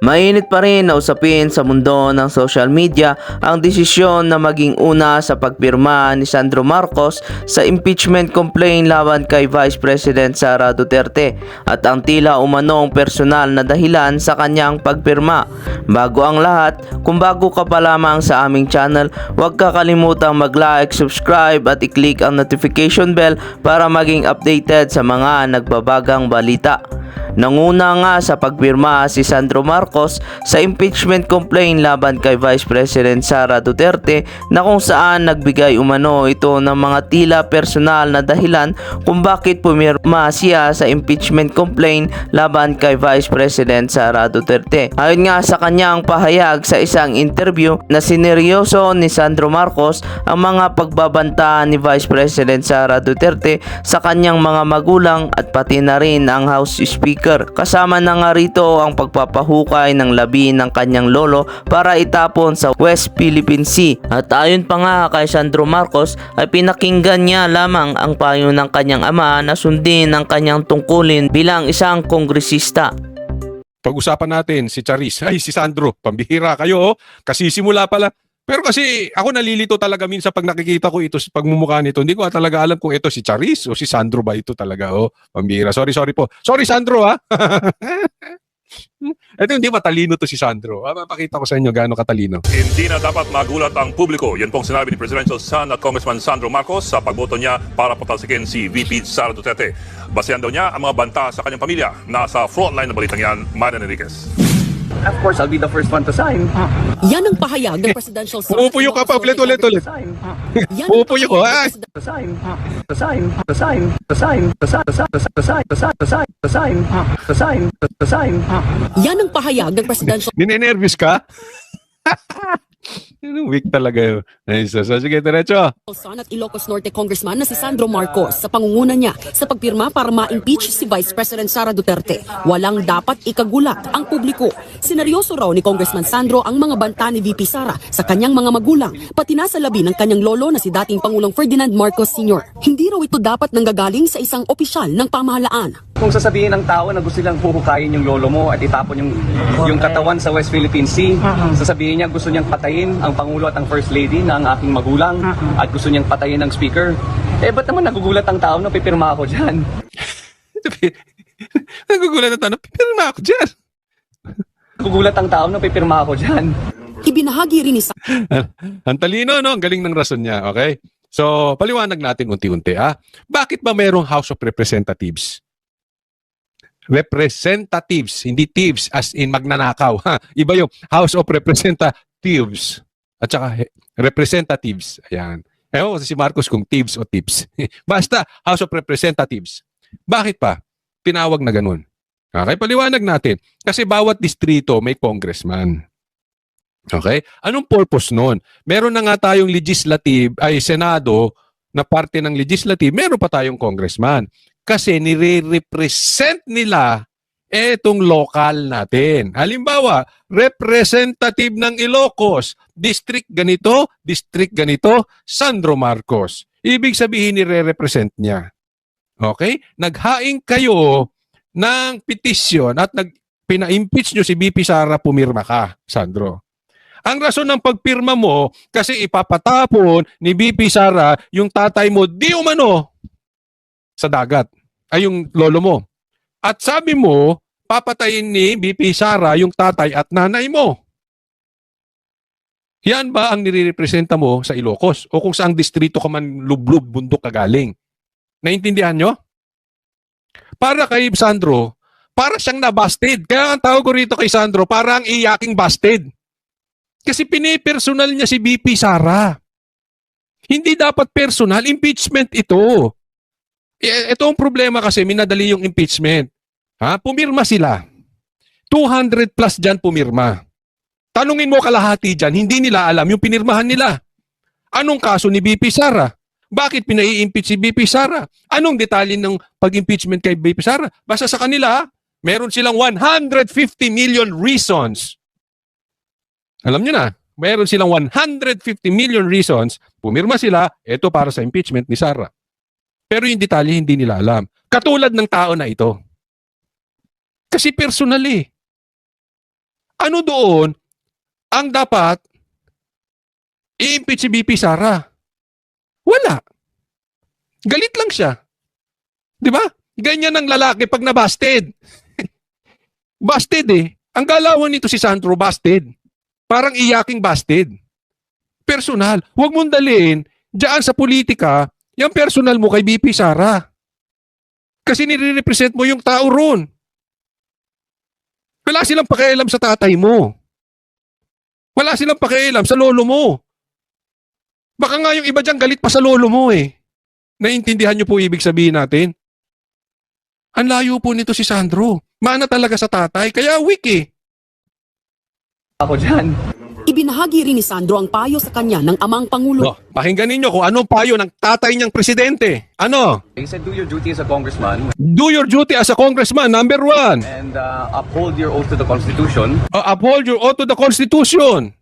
Mainit pa rin na usapin sa mundo ng social media ang desisyon na maging una sa pagpirma ni Sandro Marcos sa impeachment complaint laban kay Vice President Sara Duterte at ang tila umanong personal na dahilan sa kanyang pagpirma. Bago ang lahat, kung bago ka pa lamang sa aming channel, huwag kakalimutang mag-like, subscribe at i-click ang notification bell para maging updated sa mga nagbabagang balita. Nanguna nga sa pagpirma si Sandro Marcos sa impeachment complaint laban kay Vice President Sara Duterte na kung saan nagbigay umano ito ng mga tila personal na dahilan kung bakit pumirma siya sa impeachment complaint laban kay Vice President Sara Duterte. Ayon nga sa kanyang pahayag sa isang interview na sineryoso ni Sandro Marcos ang mga pagbabanta ni Vice President Sara Duterte sa kanyang mga magulang at pati na rin ang House Speaker. Kasama na nga rito ang pagpapahukay ng labi ng kanyang lolo para itapon sa West Philippine Sea. At ayon pa nga kay Sandro Marcos ay pinakinggan niya lamang ang payo ng kanyang ama na sundin ang kanyang tungkulin bilang isang kongresista. Pag-usapan natin si Charis. Ay, si Sandro, pambihira kayo, kasi simula pala. Pero kasi ako nalilito talaga minsan pag nakikita ko ito sa pagmumukha nito. Hindi ko talaga alam kung ito si Charis o si Sandro ba ito talaga. Pambihira. Sorry po. Sorry Sandro ha. Ito hindi matalino to si Sandro. Mapakita ko sa inyo gaano katalino. Hindi na dapat magulat ang publiko. Yan pong sinabi ni Presidential son at Congressman Sandro Marcos sa pagboto niya para patalsikin si VP Sara Duterte. Basehan daw niya ang mga banta sa kanyang pamilya. Nasa frontline na balitang yan, Marian Enriquez. Of course, I'll be the first one to sign. Yan ang pahayag ng Presidential son. Pupuyo ka pa ulit. Sign. Pupuyo ko. To sign. To sign. To sign. To sign. To sign. To sign. To sign. To sign. To sign. To sign. To sign. Yan ang pahayag ng Presidential Ninenervous ka? Weak talaga yun. Nice. So, sige, diretso. son at Ilocos Norte Congressman na si Sandro Marcos sa pangunguna niya sa pagpirma para ma-impeach si Vice President Sara Duterte. Walang dapat ikagulat ang publiko. Sineryoso raw ni Congressman Sandro ang mga banta ni VP Sara sa kanyang mga magulang, pati na sa labi ng kanyang lolo na si dating Pangulong Ferdinand Marcos Sr. Hindi raw ito dapat nanggagaling sa isang opisyal ng pamahalaan. Kung sasabihin ng tao na gusto nilang huhukayin yung lolo mo at itapon yung katawan sa West Philippine Sea, sasabihin niya gusto niyang patayin ang Pangulo at ang First Lady na ang aking magulang at gusto niyang patayin ang Speaker, ba't naman nagugulat ang tao na pipirma ako dyan? Nagugulat na tanong, pirma ako dyan. Nagugulat ang tao na pipirma ako dyan. Ibinahagi rin ni Ang talino, no? Ang galing ng rason niya, okay? So, paliwanag natin unti-unti, Bakit ba mayroong House of Representatives? Representatives, hindi thieves as in magnanakaw. Iba yung House of Representatives at saka representatives. Ayan. Ewan ko si Marcos kung thieves o tips. Basta House of Representatives. Bakit pa? Tinawag na ganun. Okay, paliwanag natin. Kasi bawat distrito may congressman. Okay? Anong purpose nun? Meron na nga tayong Senado na parte ng legislative, meron pa tayong congressman. Kasi nire-represent nila etong local natin. Halimbawa, representative ng Ilocos, district ganito, Sandro Marcos. Ibig sabihin nire-represent niya. Okay? Naghaing kayo ng petisyon at pina-impeach nyo si BP Sara, pumirma ka, Sandro. Ang rason ng pagpirma mo, kasi ipapatapon ni BP Sara yung tatay mo di umano sa dagat, ay yung lolo mo. At sabi mo, papatayin ni BP Sara yung tatay at nanay mo. Yan ba ang nire-representa mo sa Ilocos? O kung saang distrito ka man lublub, bundok kagaling? Naintindihan nyo? Para kay Sandro, para siyang nabasted. Kaya ang tawag ko rito kay Sandro, parang iyaking busted. Kasi pinipersonal niya si BP Sara. Hindi dapat personal, impeachment ito. Ito ang problema kasi, minadali yung impeachment. Pumirma sila. 200 plus dyan pumirma. Tanungin mo kalahati dyan, hindi nila alam yung pinirmahan nila. Anong kaso ni BP Sara? Bakit pinai-impeach si BP Sara? Anong detalye ng pag-impeachment kay BP Sara? Basta sa kanila, meron silang 150 million reasons. Alam nyo na, meron silang 150 million reasons, pumirma sila, ito para sa impeachment ni Sara. Pero yung detalye hindi nila alam. Katulad ng tao na ito. Kasi personal eh. Ano doon ang dapat i-impeach si BP Sara? Wala. Galit lang siya. Di ba? Ganyan ang lalaki pag nabasted. Busted eh. Ang galawan nito si Sandro, busted. Parang iyaking busted. Personal. Huwag mong dalhin diyan sa politika yung personal mo kay BP Sara. Kasi nire-represent mo yung tao ron. Wala silang pakialam sa tatay mo. Wala silang pakialam sa lolo mo. Baka nga yung iba dyan galit pa sa lolo mo eh. Naintindihan niyo po ibig sabihin natin? Ang layo po nito si Sandro. Mana talaga sa tatay, kaya weak eh. Ako dyan. Ibinahagi rin ni Sandro ang payo sa kanya ng amang Pangulo. Oh, pakinggan ninyo kung anong payo ng tatay niyang presidente. Ano? He said, do your duty as a congressman Do your duty as a congressman, number 1. and uphold your oath to the Constitution Uphold your oath to the Constitution.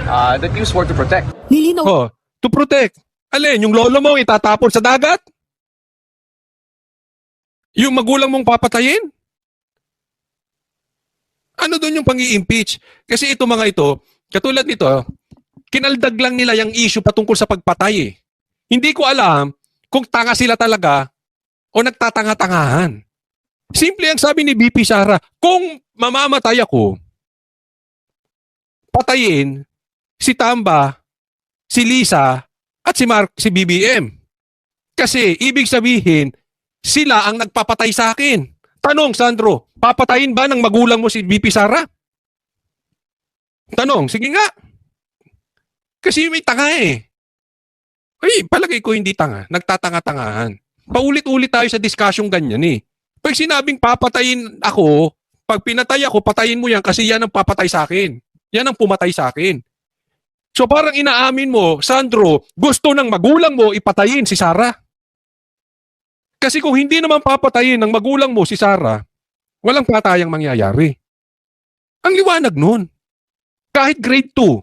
that you swore to protect. Nilinaw Oh, to protect. Alin, yung lolo mo itatapon sa dagat? Yung magulang mong papatayin? Ano doon yung pang-i-impeach? Kasi ito mga ito, katulad nito, kinaldag lang nila yung issue patungkol sa pagpatay eh. Hindi ko alam kung tanga sila talaga o nagtatanga-tangahan. Simple ang sabi ni BP Sara, kung mamamatay ako, patayin si Tamba, si Lisa, at si BBM. Kasi ibig sabihin, sila ang nagpapatay sa akin. Tanong, Sandro, papatayin ba ng magulang mo si BP Sara? Tanong, sige nga. Kasi may tanga eh. Ay, palagay ko hindi tanga. Nagtatanga-tangahan. Paulit-ulit tayo sa discussion ganyan eh. Pag sinabing papatayin ako, pag pinatay ako, patayin mo yan kasi yan ang papatay sa akin. Yan ang pumatay sa akin. So parang inaamin mo, Sandro, gusto ng magulang mo ipatayin si Sara. Kasi kung hindi naman papatayin ng magulang mo si Sara, walang patayang mangyayari. Ang liwanag nun. Kahit grade 2.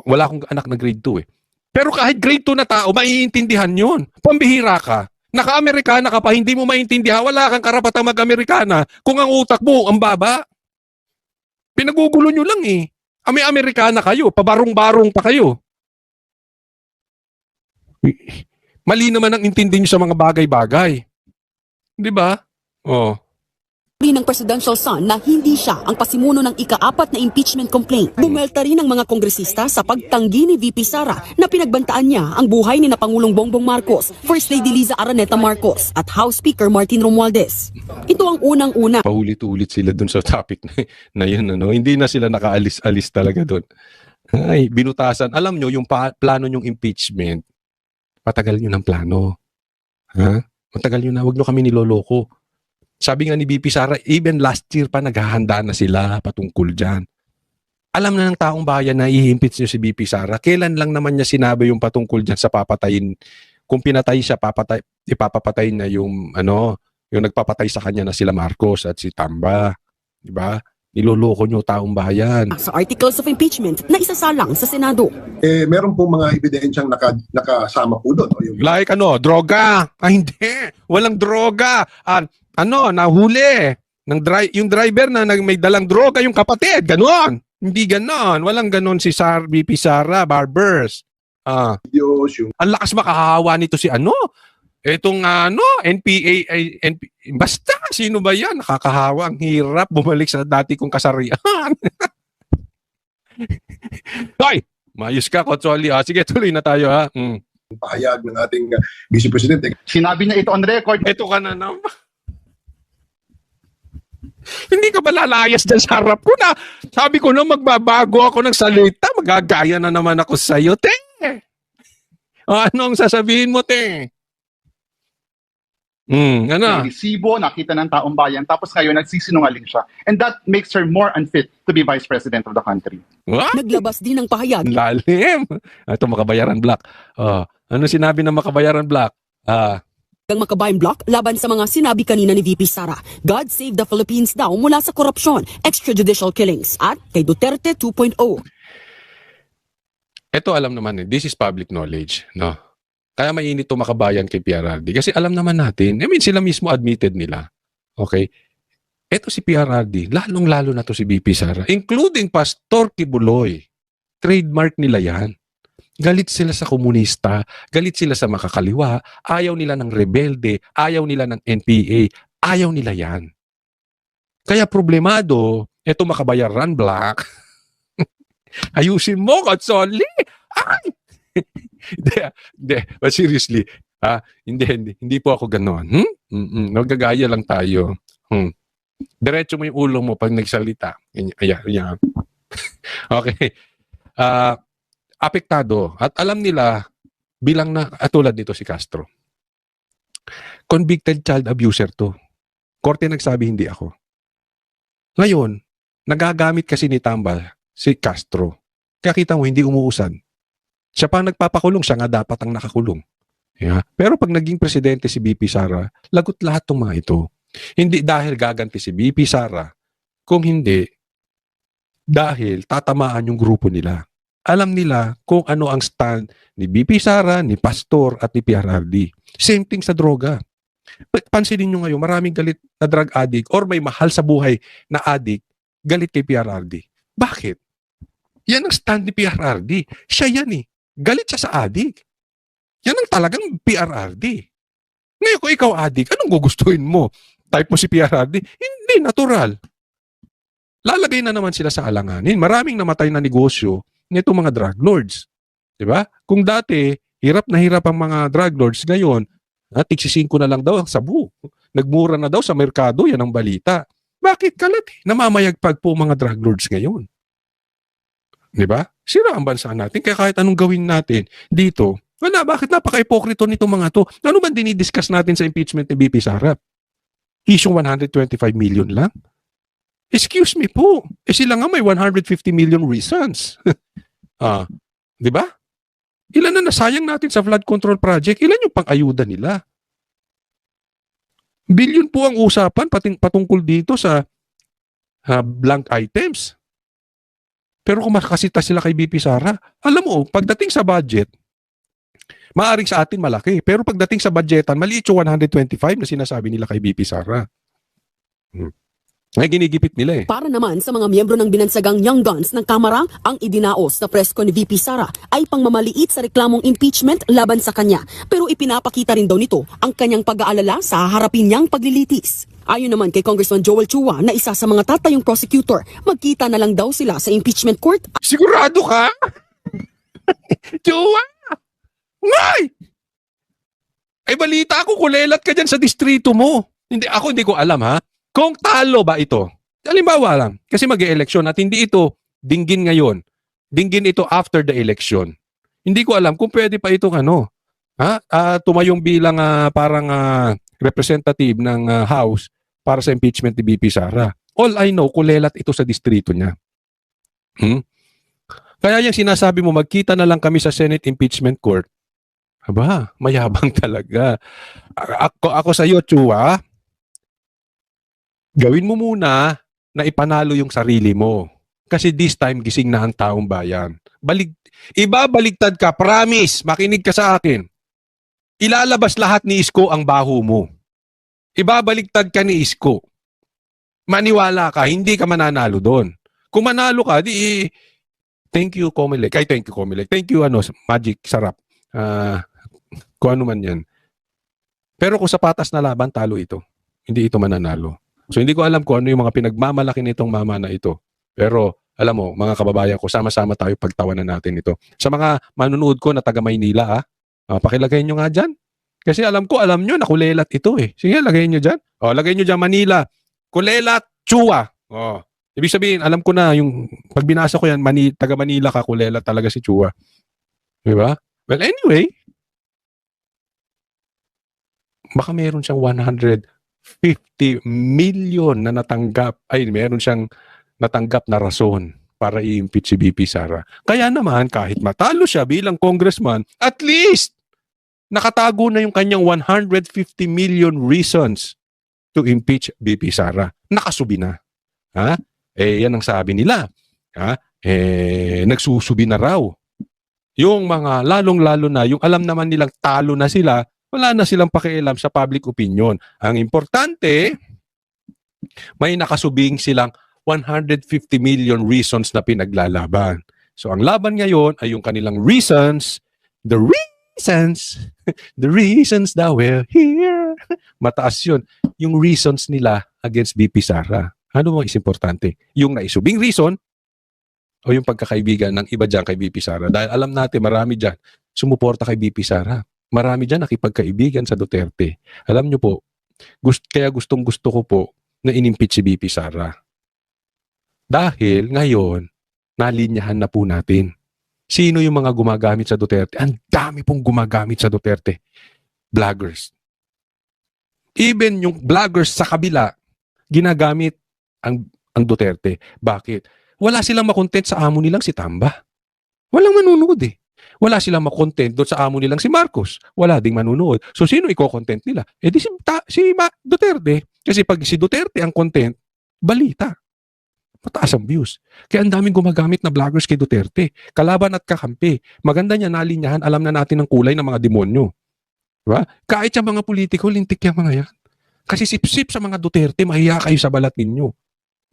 Wala akong anak na grade 2 eh. Pero kahit grade 2 na tao, maiintindihan yun. Pambihira ka. Naka-Amerikana ka pa, hindi mo maintindihan. Wala kang karapatang mag-Amerikana kung ang utak mo ang baba. Pinagugulo nyo lang eh. May Amerikana kayo, pabarong-barong pa kayo. Mali naman ang intindi nyo sa mga bagay-bagay. Di ba? Oh. rin ng presidential son na hindi siya ang pasimuno ng ika-4 na impeachment complaint. Bumelta rin ng mga kongresista sa pagtanggi ni VP Sara na pinagbantaan niya ang buhay ni na Pangulong Bongbong Marcos, First Lady Liza Araneta Marcos at House Speaker Martin Romualdez. Ito ang unang-una. Paulit-ulit sila dun sa topic na yun. Ano? Hindi na sila nakaalis-alis talaga dun. Ay, binutasan. Alam nyo, yung plano nyong impeachment, patagal nyo ng plano. Ha? Matagal nyo na. Huwag nyo kami niloloko. Sabi nga ni BP Sara, even last year pa naghahanda na sila patungkol dyan. Alam na ng taong bayan na i-impeach nyo si BP Sara. Kailan lang naman niya sinabi yung patungkol dyan sa papatayin? Kung pinatay siya, ipapapatay na yung, yung nagpapatay sa kanya na sila Marcos at si Tamba. Diba? Niloloko nyo taong bayan. Sa articles of impeachment na isasalang sa Senado. Meron po mga ebidensyang nakasama po doon. Yung Like droga. Ay hindi. Walang droga. Nahuli. Yung driver na may dalang droga, yung kapatid. Ganon. Hindi ganon. Walang ganon si BP Sara, Barbers. videos, yung Ang lakas makahawa nito si Etong NPA, basta, sino ba yan? Nakakahawa, ang hirap bumalik sa dati kong kasarian. Hoy, mayos ka, Kotsoli. Sige, tuloy na tayo ha. pahayag ng ating Vice Presidente. Sinabi na ito on record. Ito ka na naman. Hindi ka ba lalayas dyan sa harap ko na? Sabi ko na magbabago ako ng salita, magagaya na naman ako sa'yo, te. Anong sasabihin mo, te? Resibo, nakita ng taong bayan, tapos ngayon nagsisinungaling siya. And that makes her more unfit to be Vice President of the country. What? Naglabas din ng pahayag Lalim. Ito, Makabayaran Black. Ano sinabi ng Makabayaran Black? ng Makabayan Block laban sa mga sinabi kanina ni VP Sara. God save the Philippines daw mula sa korupsyon, extrajudicial killings at kay Duterte 2.0. Ito alam naman this is public knowledge, no? Kaya mainit to Makabayan kay PRRD kasi alam naman natin, sila mismo admitted nila. Okay? Eto si PRRD, lalong-lalo na to si BP Sara, including Pastor Kibuloy. Trademark nila yan. Galit sila sa komunista, galit sila sa makakaliwa, ayaw nila ng rebelde, ayaw nila ng NPA, ayaw nila yan. Kaya problemado, eto makabayaran black. Ayusin mo, Katsoli! Ay! Hindi. But seriously, hindi po ako gano'n. Nagagaya lang tayo. Diretso mo yung ulo mo pag nagsalita. Ayan. Okay. Apektado. At alam nila, bilang na, tulad nito si Castro. Convicted child abuser to. Korte nagsabi, hindi ako. Ngayon, nagagamit kasi ni Tambal si Castro. Kaya kita mo, hindi umuusad. Siya pa nagpapakulong, siya nga dapat ang nakakulong. Yeah. Pero pag naging presidente si BP Sara, lagot lahat ng mga ito. Hindi dahil gaganti si BP Sara, kung hindi, dahil tatamaan yung grupo nila. Alam nila kung ano ang stand ni BP Sara, ni Pastor at ni PRRD. Same thing sa droga. Pansinin nyo ngayon, maraming galit na drug addict or may mahal sa buhay na addict, galit kay PRRD. Bakit? Yan ang stand ni PRRD. Siya yan eh. Galit siya sa addict. Yan ang talagang PRRD. Ngayon kung ikaw addict, anong gugustuhin mo? Type mo si PRRD? Hindi, natural. Lalagay na naman sila sa alanganin. Maraming namatay na negosyo nito mga drug lords. Diba? Kung dati, hirap na hirap ang mga drug lords, ngayon, tigsising ko na lang daw ang sabu. Nagmura na daw sa merkado, yan ang balita. Bakit kalat? Namamayagpag po mga drug lords ngayon. Diba? Sira ang bansa natin. Kaya kahit anong gawin natin dito, wala, bakit napaka-ipokrito nitong mga to? Ano ba dinidiscuss natin sa impeachment ni BP Sara? Isyong 125 million lang? Excuse me po. Sila nga may 150 million reasons. Di ba? Ilan na nasayang natin sa flood control project? Ilan yung pang-ayuda nila? Billion po ang usapan patungkol dito sa blank items. Pero kung makasita sila kay BP Sara, alam mo, pagdating sa budget, maaring sa atin malaki. Pero pagdating sa budgetan, maliit yung 125 na sinasabi nila kay BP Sara. Ay, ginigipit nila eh. Para naman sa mga miyembro ng binansagang Young Guns ng Kamara, ang idinaos na presko ni VP Sara ay pangmamaliit sa reklamong impeachment laban sa kanya. Pero ipinapakita rin daw nito ang kanyang pag-aalala sa harapin niyang paglilitis. Ayon naman kay Congressman Joel Chua na isa sa mga tatayong prosecutor, magkita na lang daw sila sa impeachment court. Sigurado ka? Chua! Ngay! Ay balita ako, kulelat ka dyan sa distrito mo. Hindi ko alam ha. Kung talo ba ito? Halimbawa lang, kasi mag-e-eleksyon at hindi ito dinggin ngayon. Dinggin ito after the election. Hindi ko alam kung pwede pa itong tumayong bilang parang representative ng House para sa impeachment ni BP Sara. All I know, kulelat ito sa distrito niya. Kaya yung sinasabi mo, magkita na lang kami sa Senate Impeachment Court. Aba, mayabang talaga. Ako sa iyo, Chua, gawin mo muna na ipanalo yung sarili mo. Kasi this time, gising na ang taong bayan. Ibabaligtad ka, promise, makinig ka sa akin. Ilalabas lahat ni Isko ang baho mo. Ibabaligtad ka ni Isko. Maniwala ka, hindi ka mananalo doon. Kung manalo ka, thank you, Comelec. Thank you, Comelec. Thank you, Magic, sarap. Kung ano man yan. Pero kung sa patas na laban, talo ito. Hindi ito mananalo. So hindi ko alam kung ano yung mga pinagmamalaki nitong mama na ito. Pero alam mo, mga kababayan ko, sama-sama tayo pagtawanan natin ito. Sa mga manunood ko na taga Maynila, pakilagay nyo nga dyan. Kasi alam nyo, nakulelat ito eh. Sige, lagay nyo dyan. Lagay nyo dyan Manila. Kulelat, Chua. Ibig sabihin, alam ko na, yung pag binasa ko yan, taga Manila ka, kulelat talaga si Chua. Diba? Well, anyway, baka meron siyang 150 million na natanggap. Meron siyang natanggap na rason para i-impeach si BP Sara. Kaya naman, kahit matalo siya bilang congressman, at least, nakatago na yung kanyang 150 million reasons to impeach BP Sara. Nakasubi na. Yan ang sabi nila. Nagsusubi na raw. Yung mga lalong-lalo na, yung alam naman nilang talo na sila, wala na silang pakialam sa public opinion. Ang importante, may nakasubing silang 150 million reasons na pinaglalaban. So ang laban ngayon ay yung kanilang reasons, the reasons that we're here. Mataas yun. Yung reasons nila against VP Sara. Ano bang is importante? Yung naisubing reason o yung pagkakaibigan ng iba dyan kay VP Sara? Dahil alam natin, marami dyan sumuporta kay VP Sara. Marami dyan nakipagkaibigan sa Duterte. Alam nyo po, kaya gustong gusto ko po na inimpeach si VP Sara. Dahil ngayon, nalinyahan na po natin. Sino yung mga gumagamit sa Duterte? Ang dami pong gumagamit sa Duterte. Vloggers. Even yung vloggers sa kabila, ginagamit ang Duterte. Bakit? Wala silang makontent sa amo nilang si Tamba. Walang manunood eh. Wala silang makontent doon sa amo nilang si Marcos. Wala ding manunood. So sino i-content nila? Eh di si Duterte. Kasi pag si Duterte ang content, balita. Mataas ang views. Kaya ang daming gumagamit na vloggers kay Duterte. Kalaban at kakampi. Maganda niya nalinyahan, alam na natin ang kulay ng mga demonyo. Diba? Kahit yung mga politiko, lintik yung mga yan. Kasi sip-sip sa mga Duterte, mahiya kayo sa balat ninyo.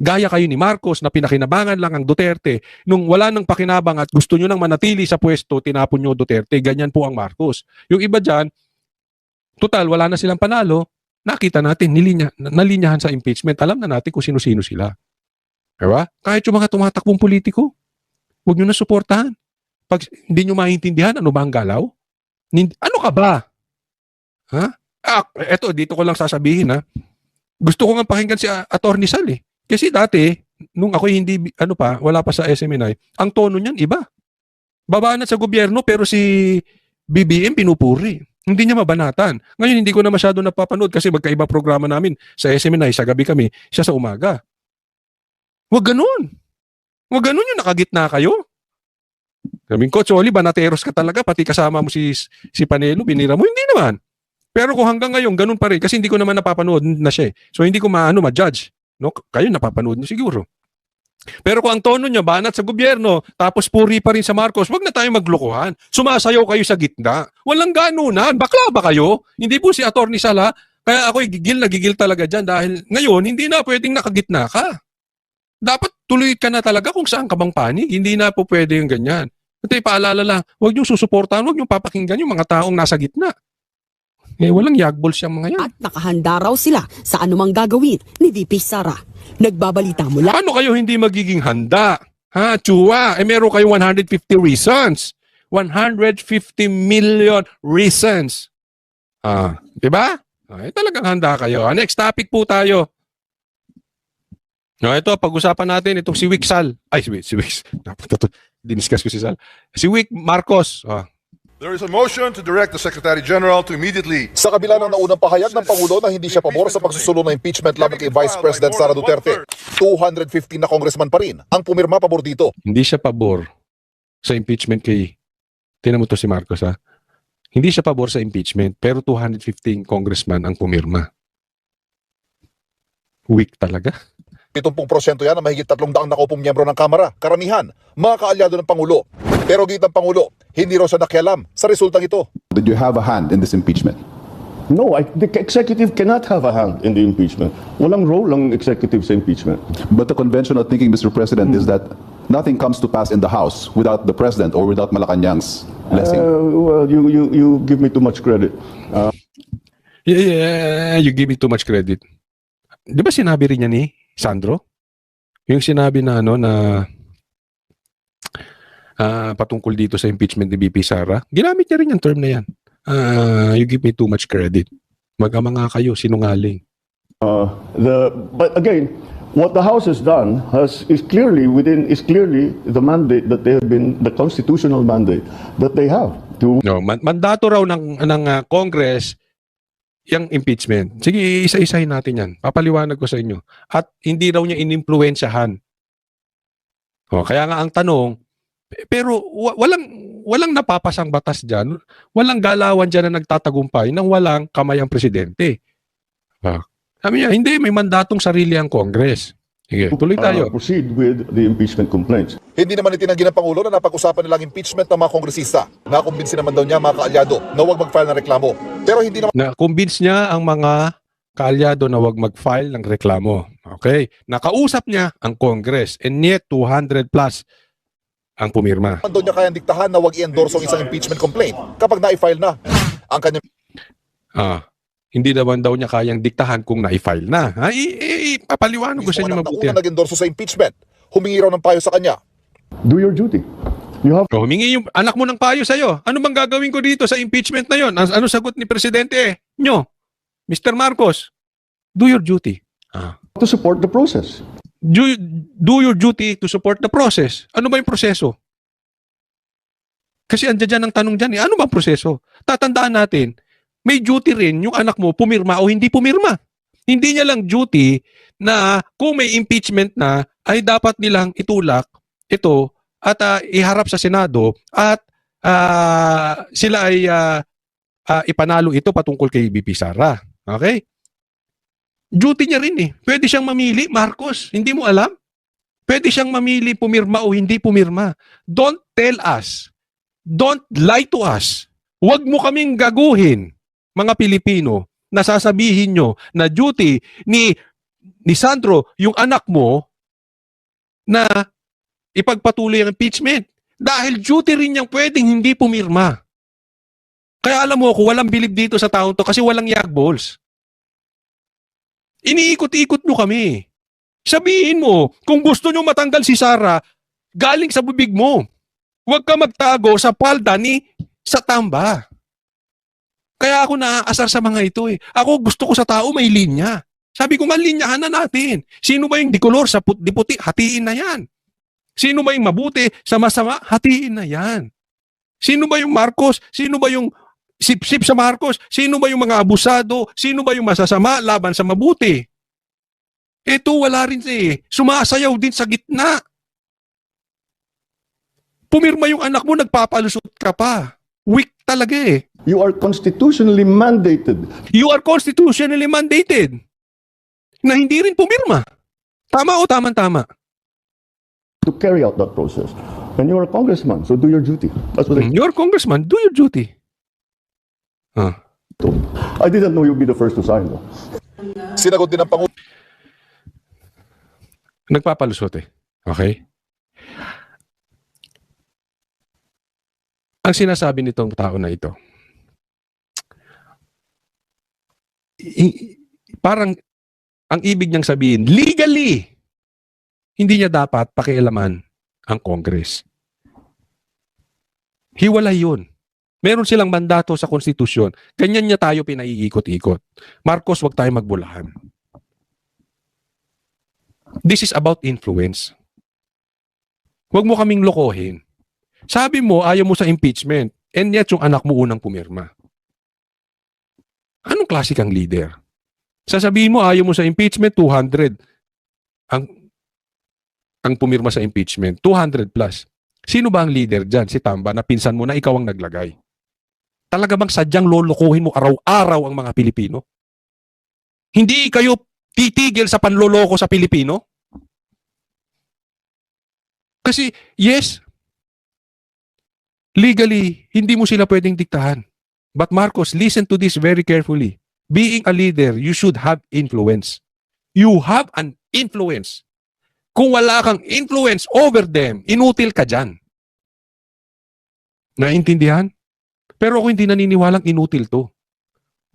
Gaya kayo ni Marcos na pinakinabangan lang ang Duterte. Nung wala nang pakinabang at gusto nyo nang manatili sa pwesto, tinapon nyo Duterte. Ganyan po ang Marcos. Yung iba dyan, total, wala na silang panalo. Nakita natin, nalinyahan sa impeachment. Alam na natin kung sino-sino sila. Diba? Kahit yung mga tumatakbong politiko, huwag nyo na suportahan. Pag hindi nyo maintindihan, ano ba ang galaw? Ano ka ba? Ha? Eto, dito ko lang sasabihin ha. Gusto ko nga pakinggan si Atty. Sal eh. Kasi dati, nung ako hindi, wala pa sa SMNI, ang tono niyan iba. Babaan na sa gobyerno pero si BBM pinupuri. Hindi niya mabanatan. Ngayon hindi ko na masyado napapanood kasi magkaiba programa namin sa SMNI, sa gabi kami, siya sa umaga. Huwag ganun. Huwag ganun yung nakagitna kayo. Sabihin ko, Choli, banateros ka talaga, pati kasama mo si Panelo, binira mo. Hindi naman. Pero kung hanggang ngayon, ganun pa rin, kasi hindi ko naman napapanood na siya. So hindi ko ma-judge. No? Kayo napapanood niyo siguro. Pero kung ang tono niya, banat sa gobyerno, tapos puri pa rin sa Marcos, wag na tayo maglokohan. Sumasayaw kayo sa gitna. Walang ganunan. Bakla ba kayo? Hindi po si Atty. Sala. Kaya ako gigil talaga dyan dahil ngayon, hindi na pwedeng nakagitna ka. Dapat tuloy ka na talaga kung saan ka bang panig. Hindi na po pwede yung ganyan. At paalala lang, huwag niyong susuportahan, huwag niyong papakinggan yung mga taong nasa gitna. Eh, walang yagbol siyang mga yan. At nakahanda raw sila sa anumang gagawin ni VP Sara. Nagbabalita mula Paano kayo hindi magiging handa? Ha, Chua? Eh, meron kayo 150 reasons. 150 million reasons. Diba? Talagang handa kayo. Next topic po tayo. Ito, pag-usapan natin itong si Wick Sal. Ay, si Wick. Diniscuss ko si Sal. Si Wick Marcos. There is a motion to direct the Secretary General to immediately... Sa kabila ng naunang pahayag ng Pangulo na hindi siya pabor sa pagsusulong ng impeachment laban kay Vice President Sara Duterte, 215 na congressman pa rin ang pumirma pabor dito. Hindi siya pabor sa impeachment kay... Tinan mo to si Marcos ha. Hindi siya pabor sa impeachment pero 215 congressman ang pumirma. Weak talaga. 70% yan na mahigit 300 nakaupong miyembro ng Kamara. Karamihan, mga kaalyado ng Pangulo. Pero gitang Pangulo, hindi raw siya nakialam sa resultang ito. Did you have a hand in this impeachment? No, the executive cannot have a hand in the impeachment. Walang role ng executive sa impeachment. But the conventional thinking, Mr. President, is that nothing comes to pass in the House without the President or without Malacanang's blessing. Well, you give me too much credit. You give me too much credit. Di ba sinabi rin niya ni Sandro? Yung sinabi na patungkol dito sa impeachment ni VP Sara, ginamit niya rin yung term na yan. You give me too much credit. Mag-ama nga kayo, sinungaling. But again, what the House has done is clearly the mandate that they have been, the constitutional mandate that they have. Mandato raw ng Congress yung impeachment. Sige, isa-isahin natin yan. Papaliwanag ko sa inyo. At hindi raw niya inimpluwensyahan. Kaya nga ang tanong, pero walang napapasang batas dyan. Walang galawan dyan na nagtatagumpay nang walang kamay ang presidente. Sabi niya, hindi, may mandatong sarili ang Congress. Sige, tuloy tayo. Proceed with the impeachment complaints. Hindi naman itinanggi ng Pangulo na napag-usapan nilang impeachment ng mga kongresista. Nakumbinsi naman daw niya mga kaalyado na huwag mag-file ng reklamo. Pero hindi naman Na-convince niya ang mga kaalyado na wag mag-file ng reklamo. Okay? Nakausap niya ang Congress and yet 200 plus ang pumirma. Doon niya kayang diktahan na wag i-endorse ang isang impeachment complaint kapag na-file na ang kanyang Hindi naman daw niya kayang diktahan kung na-file na. Papaliwanag ko sa inyo mabuti. Una nag-endorso sa impeachment. Humingi raw ng payo sa kanya. Do your duty. You have Humingi yung anak mo ng payo sa'yo. Ano bang gagawin ko dito sa impeachment na yon? Ano sagot ni Presidente nyo? Mr. Marcos, do your duty. to support the process. Do your duty to support the process. Ano ba yung proseso? Kasi andyan dyan ang tanong dyan. Ano ba ang proseso? Tatandaan natin, may duty rin yung anak mo pumirma o hindi pumirma. Hindi niya lang duty na kung may impeachment na ay dapat nilang itulak ito at iharap sa Senado at sila ay ipanalo ito patungkol kay BP Sara. Okay? Duty niya rin eh. Pwede siyang mamili, Marcos. Hindi mo alam? Pwede siyang mamili pumirma o hindi pumirma. Don't tell us. Don't lie to us. Huwag mo kaming gaguhin, mga Pilipino, na sasabihin nyo na duty ni Sandro, yung anak mo, na ipagpatuloy ang impeachment. Dahil duty rin niyang pwedeng hindi pumirma. Kaya alam mo ako, walang bilib dito sa taon to kasi walang yagballs. Iniikot-ikot nyo kami. Sabihin mo, kung gusto nyo matanggal si Sara, galing sa bibig mo. Huwag ka magtago sa palda ni Satamba. Kaya ako naaasar sa mga ito eh. Ako gusto ko sa tao may linya. Sabi ko nga, linyahan na natin. Sino ba yung dikolor sa diputi? Hatiin na yan. Sino ba yung mabuti sa masama? Hatiin na yan. Sino ba yung Marcos? Sino ba yung sip-sip sa Marcos? Sino ba yung mga abusado? Sino ba yung masasama laban sa mabuti? Ito wala rin eh. Sumasayaw din sa gitna. Pumirma yung anak mo, nagpapalusot ka pa. Weak talaga eh. You are constitutionally mandated. You are constitutionally mandated. Na hindi rin pumirma. Tama o tama-tama? To carry out that process. And you're a congressman, so do your duty. That's what You're a congressman, do your duty. I didn't know you'd be the first to sign though. Sinagot din ng Pangulo. Nagpapalusot eh. Okay? Ang sinasabi nitong tao na ito, parang ang ibig niyang sabihin, legally, hindi niya dapat pakialaman ang Congress. Hiwalay yun. Meron silang mandato sa konstitusyon. Ganyan niya tayo pinaiikot-ikot. Marcos, wag tayo magbulahan. This is about influence. Wag mo kaming lokohin. Sabi mo, ayaw mo sa impeachment, and yet yung anak mo unang pumirma. Anong klase kang leader? Sasabihin mo, ayaw mo sa impeachment, 200. Ang pumirma sa impeachment, 200 plus. Sino ba ang leader dyan? Si Tamba, na pinsan mo na ikaw ang naglagay. Talaga bang sadyang lolokohin mo araw-araw ang mga Pilipino? Hindi kayo titigil sa panloloko sa Pilipino? Kasi, yes, legally, hindi mo sila pwedeng diktahan. But Marcos, listen to this very carefully. Being a leader, you should have influence. You have an influence. Kung wala kang influence over them, inutil ka dyan. Naintindihan? Pero ako hindi naniniwalang inutil to.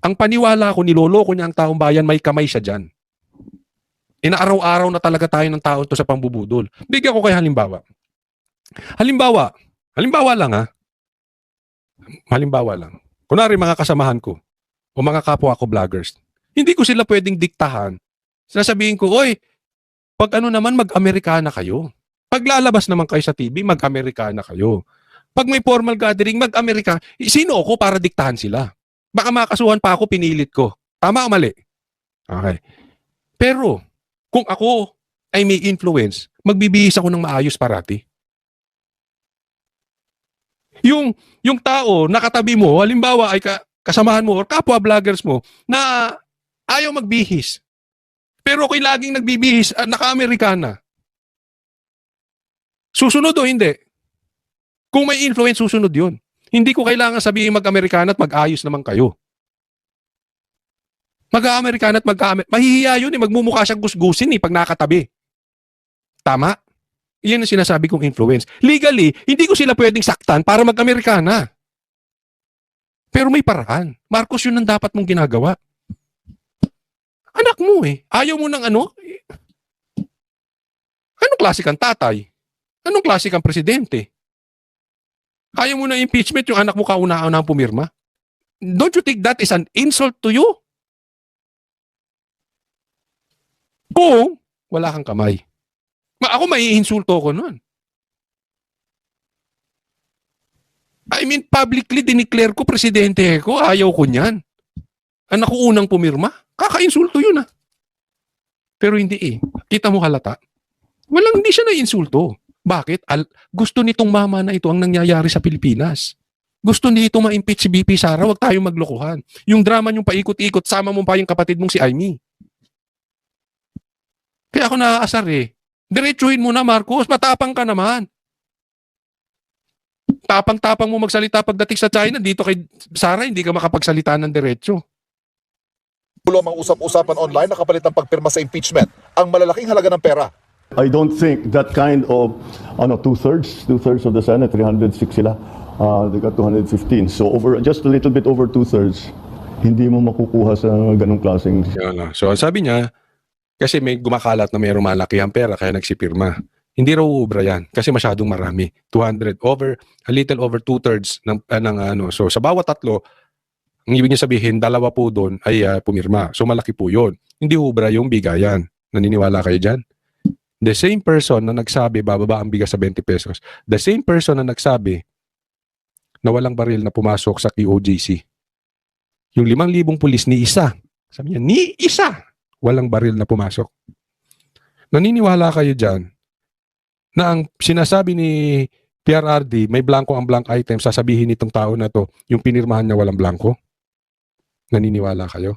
Ang paniwala ko, niloloko niya ang taong bayan, may kamay siya dyan. Inaaraw-araw na talaga tayo ng taon to sa pambubudol. Bigyan ko kayo halimbawa. Halimbawa lang ha. Halimbawa lang. Kunwari mga kasamahan ko o mga kapwa ko vloggers. Hindi ko sila pwedeng diktahan. Sasabihin ko, oy, pag ano naman mag-Amerikana kayo. Pag lalabas naman kayo sa TV, mag-Amerikana kayo. Pag may formal gathering, mag-Amerika. Sino ako para diktahan sila? Baka makasuhan pa ako, pinilit ko. Tama o mali? Okay. Pero, kung ako ay may influence, magbibihis ako ng maayos parati. Yung tao, nakatabi mo, halimbawa ay kasamahan mo or kapwa vloggers mo, na ayaw magbihis. Pero ako'y laging nagbibihis, naka-Amerikana. Susunod o hindi? Kung may influence, susunod yun. Hindi ko kailangan sabihin mag-Amerikana at mag-ayos naman kayo. Mag-Amerikana at mahihiya yun eh. Magmumukha siyang gusgusin eh pag nakatabi. Tama? Iyan ang sinasabi kong influence. Legally, hindi ko sila pwedeng saktan para mag-Amerikana. Pero may paraan. Marcos, yun ang dapat mong ginagawa. Anak mo eh. Ayaw mo ng ano? Anong klase kang tatay? Anong klase kang presidente? Ayaw mo ng impeachment, yung anak mo kauna-una ang pumirma? Don't you think that is an insult to you? Kung wala kang kamay. Ako maiinsulto ko nun. I mean, publicly dineclare ko, presidente ko, ayaw ko niyan. Anak ko unang pumirma, kaka-insulto yun ah. Pero hindi eh. Kita mo halata. Hindi siya na-insulto. Bakit? Gusto nitong mama na ito ang nangyayari sa Pilipinas. Gusto nito ma-impeach si BP Sara, wag tayong maglokohan. Yung drama niyong paikot-ikot, sama mo pa yung kapatid mong si Amy. Kaya ako naaasar eh. Diretsuhin mo na, Marcos. Matapang ka naman. Tapang-tapang mo magsalita pagdating sa China. Dito kay Sara, hindi ka makapagsalita ng diretso. Pulo ang usap-usapan online na kapalit ng pagpirma sa impeachment ang malalaking halaga ng pera. I don't think that kind of two-thirds of the Senate, 306 sila. They got 215. So just a little bit over two-thirds, hindi mo makukuha sa ganung klaseng. So sabi niya, kasi may gumakalat na mayroong malakihang pera kaya nagsipirma. Hindi raw uubra yan kasi masyadong marami. 200 a little over two-thirds ng so sa bawat tatlo, ang ibig niya sabihin, dalawa po doon ay pumirma. So malaki po yun. Hindi uubra yung bigayan. Naniniwala kayo dyan? The same person na nagsabi bababa ang bigas sa 20 pesos. The same person na nagsabi na walang baril na pumasok sa QOJC. Yung 5,000 pulis ni isa. Sabi niya, ni isa walang baril na pumasok. Naniniwala kayo dyan na ang sinasabi ni PRRD may blanco ang blank item, sasabihin nitong tao na to yung pinirmahan niya walang blanco? Naniniwala kayo?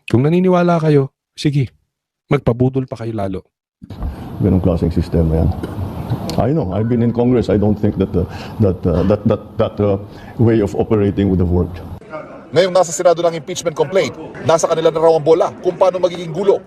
Kung naniniwala kayo, sige, magpabudol pa kayo lalo. Ganong klaseng sistema yan. I know, I've been in Congress. I don't think that way of operating would have worked. Ngayong nasa Senado ng impeachment complaint, nasa kanila na raw ang bola kung paano magiging gulo